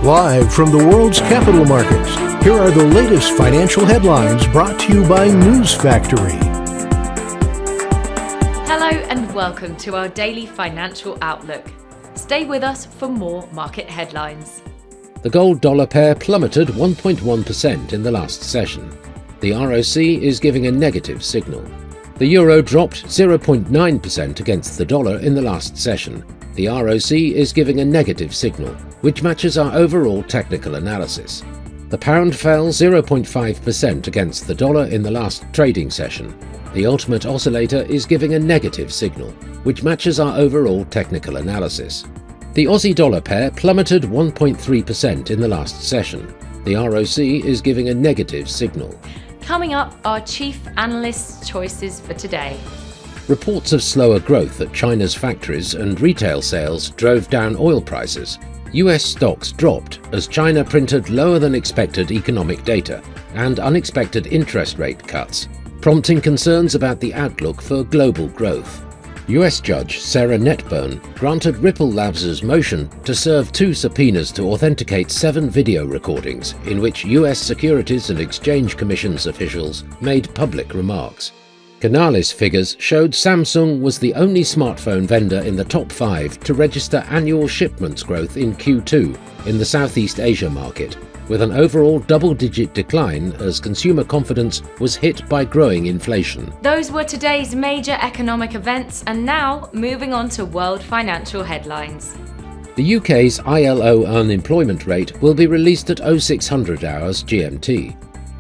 Live from the world's capital markets, here are the latest financial headlines brought to you by News Factory. Hello and welcome to our daily financial outlook. Stay with us for more market headlines. The gold-dollar pair plummeted 1.1% in the last session. The ROC is giving a negative signal. The euro dropped 0.9% against the dollar in the last session. The ROC is giving a negative signal, which matches our overall technical analysis. The pound fell 0.5% against the dollar in the last trading session. The ultimate oscillator is giving a negative signal, which matches our overall technical analysis. The Aussie-dollar pair plummeted 1.3% in the last session. The ROC is giving a negative signal. Coming up, our chief analyst's choices for today. Reports of slower growth at China's factories and retail sales drove down oil prices. US stocks dropped as China printed lower than expected economic data and unexpected interest rate cuts, prompting concerns about the outlook for global growth. US Judge Sarah Netburn granted Ripple Labs' motion to serve 2 subpoenas to authenticate 7 video recordings in which US Securities and Exchange Commission's officials made public remarks. Canalys figures showed Samsung was the only smartphone vendor in the top 5 to register annual shipments growth in Q2 in the Southeast Asia market, with an overall double-digit decline as consumer confidence was hit by growing inflation. Those were today's major economic events, and now moving on to world financial headlines. The UK's ILO unemployment rate will be released at 0600 hours GMT.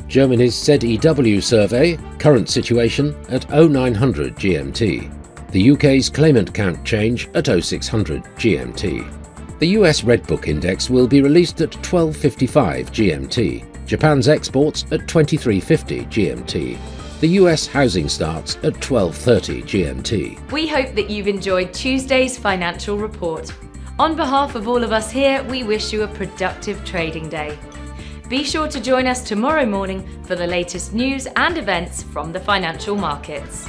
Germany's ZEW survey, current situation at 0900 GMT. The UK's claimant count change at 0600 GMT. The US Redbook Index will be released at 1255 GMT. Japan's exports at 2350 GMT. The US housing starts at 1230 GMT. We hope that you've enjoyed Tuesday's financial report. On behalf of all of us here, we wish you a productive trading day. Be sure to join us tomorrow morning for the latest news and events from the financial markets.